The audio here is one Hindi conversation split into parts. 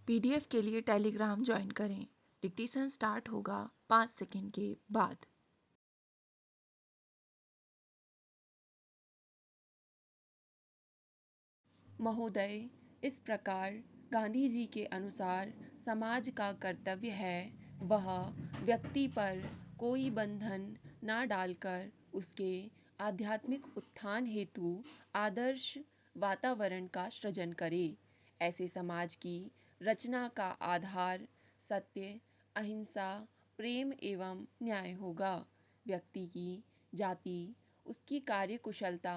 पीडीएफ के लिए टेलीग्राम ज्वाइन करें। डिक्टेशन स्टार्ट होगा 5 सेकंड के बाद। महोदय, इस प्रकार गांधी जी के अनुसार समाज का कर्तव्य है वह व्यक्ति पर कोई बंधन ना डालकर उसके आध्यात्मिक उत्थान हेतु आदर्श वातावरण का सृजन करे। ऐसे समाज की रचना का आधार सत्य, अहिंसा, प्रेम एवं न्याय होगा। व्यक्ति की जाति उसकी कार्यकुशलता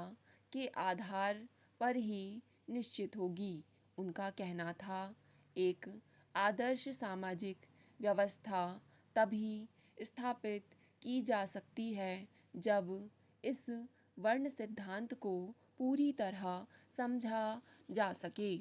के आधार पर ही निश्चित होगी। उनका कहना था, एक आदर्श सामाजिक व्यवस्था तभी स्थापित की जा सकती है जब इस वर्ण सिद्धांत को पूरी तरह समझा जा सके।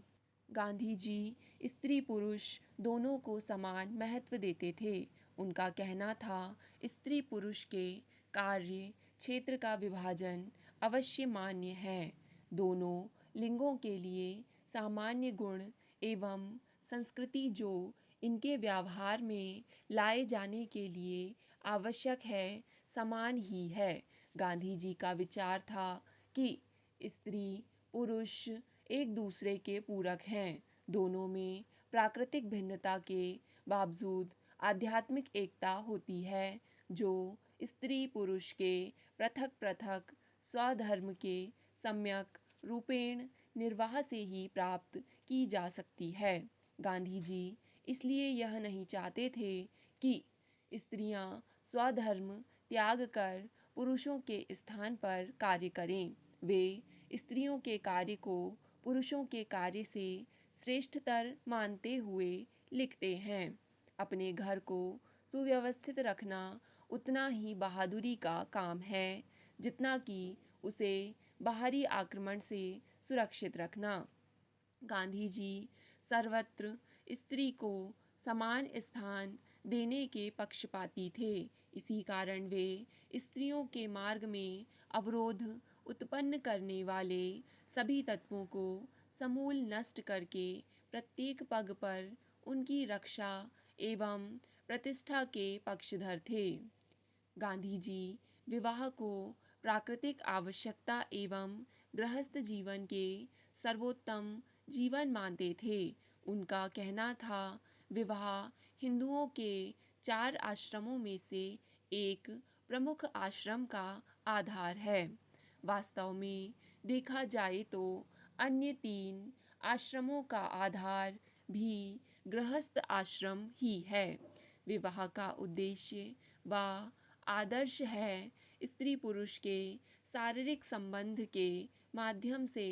गांधी जी स्त्री पुरुष दोनों को समान महत्व देते थे। उनका कहना था, स्त्री पुरुष के कार्य क्षेत्र का विभाजन अवश्य मान्य है। दोनों लिंगों के लिए सामान्य गुण एवं संस्कृति जो इनके व्यवहार में लाए जाने के लिए आवश्यक है समान ही है। गांधी जी का विचार था कि स्त्री पुरुष एक दूसरे के पूरक हैं। दोनों में प्राकृतिक भिन्नता के बावजूद आध्यात्मिक एकता होती है जो स्त्री पुरुष के पृथक पृथक स्वधर्म के सम्यक रूपेण निर्वाह से ही प्राप्त की जा सकती है। गांधी जी इसलिए यह नहीं चाहते थे कि स्त्रियां स्वधर्म त्याग कर पुरुषों के स्थान पर कार्य करें। वे स्त्रियों के कार्य को पुरुषों के कार्य से श्रेष्ठतर मानते हुए लिखते हैं। अपने घर को सुव्यवस्थित रखना उतना ही बहादुरी का काम है जितना कि उसे बाहरी आक्रमण से सुरक्षित रखना। गांधी जी सर्वत्र स्त्री को समान स्थान देने के पक्षपाती थे। इसी कारण वे स्त्रियों के मार्ग में अवरोध उत्पन्न करने वाले सभी तत्वों को समूल नष्ट करके प्रत्येक पग पर उनकी रक्षा एवं प्रतिष्ठा के पक्षधर थे। गांधी जी विवाह को प्राकृतिक आवश्यकता एवं गृहस्थ जीवन के सर्वोत्तम जीवन मानते थे। उनका कहना था, विवाह हिंदुओं के 4 आश्रमों में से एक प्रमुख आश्रम का आधार है। वास्तव में देखा जाए तो अन्य 3 आश्रमों का आधार भी गृहस्थ आश्रम ही है। विवाह का उद्देश्य व आदर्श है स्त्री पुरुष के शारीरिक संबंध के माध्यम से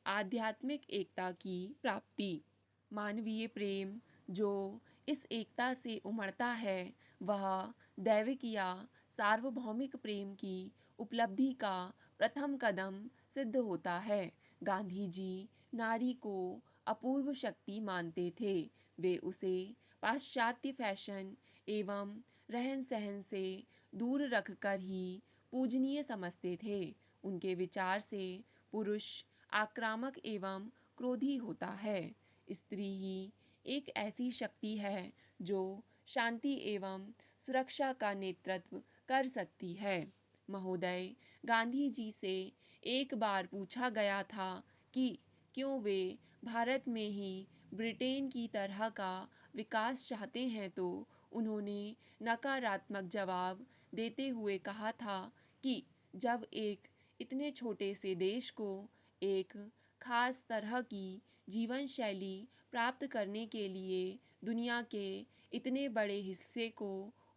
आध्यात्मिक एकता की प्राप्ति। मानवीय प्रेम जो इस एकता से उमड़ता है वह दैविक या सार्वभौमिक प्रेम की उपलब्धि का प्रथम कदम सिद्ध होता है। गांधी जी नारी को अपूर्व शक्ति मानते थे। वे उसे पाश्चात्य फैशन एवं रहन सहन से दूर रखकर ही पूजनीय समझते थे। उनके विचार से पुरुष आक्रामक एवं क्रोधी होता है। स्त्री ही एक ऐसी शक्ति है जो शांति एवं सुरक्षा का नेतृत्व कर सकती है। महोदय, गांधी जी से एक बार पूछा गया था कि क्यों वे भारत में ही ब्रिटेन की तरह का विकास चाहते हैं तो उन्होंने नकारात्मक जवाब देते हुए कहा था कि जब एक इतने छोटे से देश को एक खास तरह की जीवन शैली प्राप्त करने के लिए दुनिया के इतने बड़े हिस्से को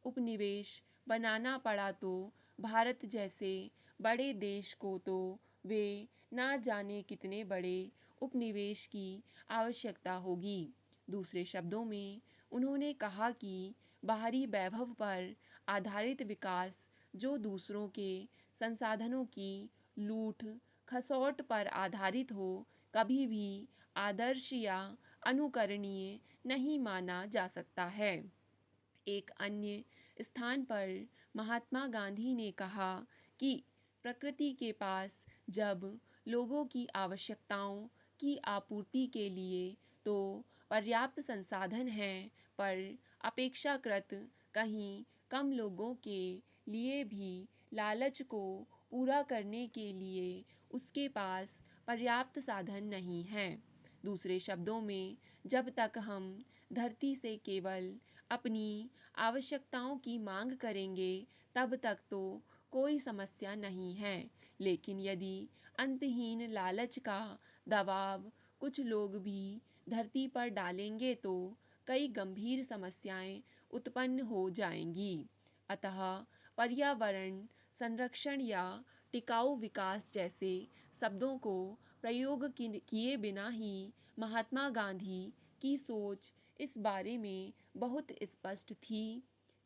उपनिवेश बनाना पड़ा तो भारत जैसे बड़े देश को तो वे ना जाने कितने बड़े उपनिवेश की आवश्यकता होगी। दूसरे शब्दों में उन्होंने कहा कि बाहरी वैभव पर आधारित विकास जो दूसरों के संसाधनों की लूट खसौट पर आधारित हो कभी भी आदर्श या अनुकरणीय नहीं माना जा सकता है। एक अन्य स्थान पर महात्मा गांधी ने कहा कि प्रकृति के पास जब लोगों की आवश्यकताओं की आपूर्ति के लिए तो पर्याप्त संसाधन हैं, पर अपेक्षाकृत कहीं कम लोगों के लिए भी लालच को पूरा करने के लिए उसके पास पर्याप्त साधन नहीं हैं। दूसरे शब्दों में, जब तक हम धरती से केवल अपनी आवश्यकताओं की मांग करेंगे, तब तक तो कोई समस्या नहीं है। लेकिन यदि अंतहीन लालच का दबाव कुछ लोग भी धरती पर डालेंगे, तो कई गंभीर समस्याएं उत्पन्न हो जाएंगी। अतः पर्यावरण संरक्षण या टिकाऊ विकास जैसे शब्दों को प्रयोग किए बिना ही महात्मा गांधी की सोच इस बारे में बहुत स्पष्ट थी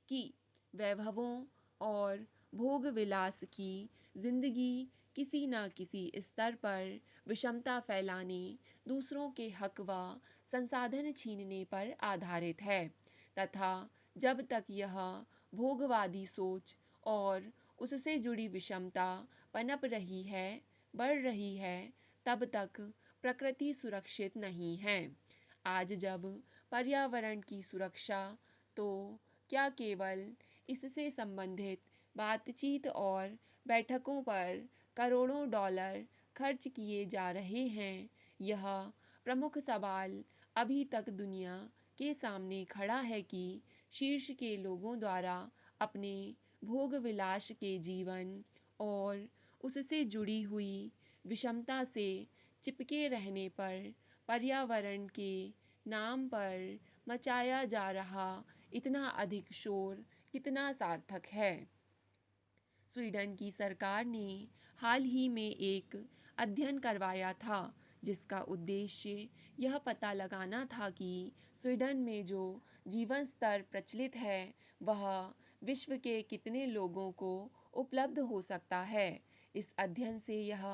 कि वैभवों और भोग विलास की जिंदगी किसी न किसी स्तर पर विषमता फैलाने, दूसरों के हक व संसाधन छीनने पर आधारित है, तथा जब तक यह भोगवादी सोच और उससे जुड़ी विषमता पनप रही है, बढ़ रही है, तब तक प्रकृति सुरक्षित नहीं है। आज जब पर्यावरण की सुरक्षा तो क्या केवल इससे संबंधित बातचीत और बैठकों पर करोड़ों डॉलर खर्च किए जा रहे हैं, यह प्रमुख सवाल अभी तक दुनिया के सामने खड़ा है कि शीर्ष के लोगों द्वारा अपने भोग विलास के जीवन और उससे जुड़ी हुई विषमता से चिपके रहने पर पर्यावरण के नाम पर मचाया जा रहा इतना अधिक शोर कितना सार्थक है। स्वीडन की सरकार ने हाल ही में एक अध्ययन करवाया था, जिसका उद्देश्य यह पता लगाना था कि स्वीडन में जो जीवन स्तर प्रचलित है, वह विश्व के कितने लोगों को उपलब्ध हो सकता है। इस अध्ययन से यह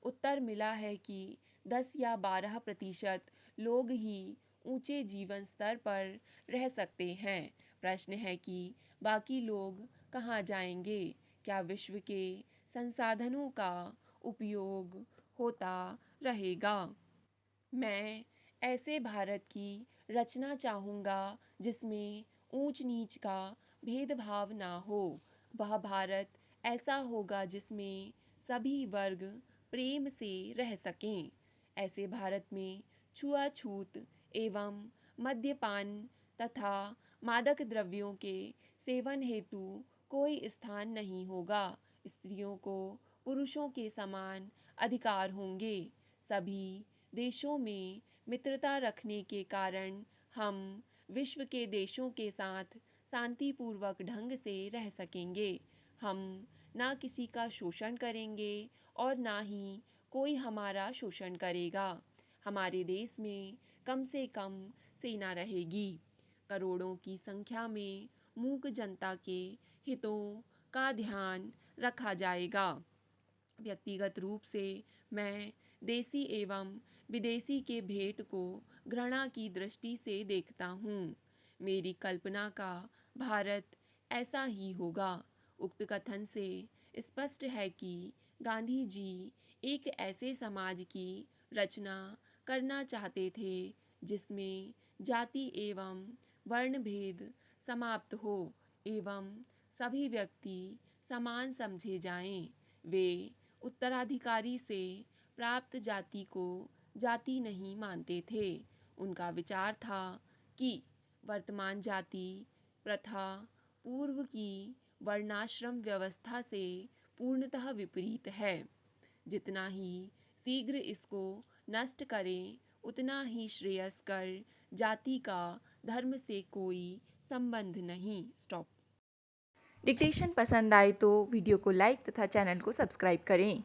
उत्तर मिला है कि 10 या 12% लोग ही ऊंचे जीवन स्तर पर रह सकते हैं। प्रश्न है कि बाकी लोग कहाँ जाएंगे? क्या विश्व के संसाधनों का उपयोग होता रहेगा? मैं ऐसे भारत की रचना चाहूँगा जिसमें ऊंच नीच का भेदभाव ना हो। वह भारत ऐसा होगा जिसमें सभी वर्ग प्रेम से रह सकें। ऐसे भारत में छुआछूत एवं मद्यपान तथा मादक द्रव्यों के सेवन हेतु कोई स्थान नहीं होगा। स्त्रियों को पुरुषों के समान अधिकार होंगे। सभी देशों में मित्रता रखने के कारण हम विश्व के देशों के साथ शांतिपूर्वक ढंग से रह सकेंगे। हम ना किसी का शोषण करेंगे और ना ही कोई हमारा शोषण करेगा। हमारे देश में कम से कम सेना रहेगी। करोड़ों की संख्या में मूक जनता के हितों का ध्यान रखा जाएगा। व्यक्तिगत रूप से मैं देसी एवं विदेशी के भेंट को घृणा की दृष्टि से देखता हूँ। मेरी कल्पना का भारत ऐसा ही होगा। उक्त कथन से स्पष्ट है कि गांधी जी एक ऐसे समाज की रचना करना चाहते थे जिसमें जाति एवं वर्ण भेद समाप्त हो एवं सभी व्यक्ति समान समझे जाएं। वे उत्तराधिकारी से प्राप्त जाति को जाति नहीं मानते थे। उनका विचार था कि वर्तमान जाति प्रथा पूर्व की वर्णाश्रम व्यवस्था से पूर्णतः विपरीत है। जितना ही शीघ्र इसको नष्ट करें, उतना ही श्रेयस्कर। जाति का धर्म से कोई संबंध नहीं। स्टॉप। डिक्टेशन पसंद आए तो वीडियो को लाइक तथा चैनल को सब्सक्राइब करें।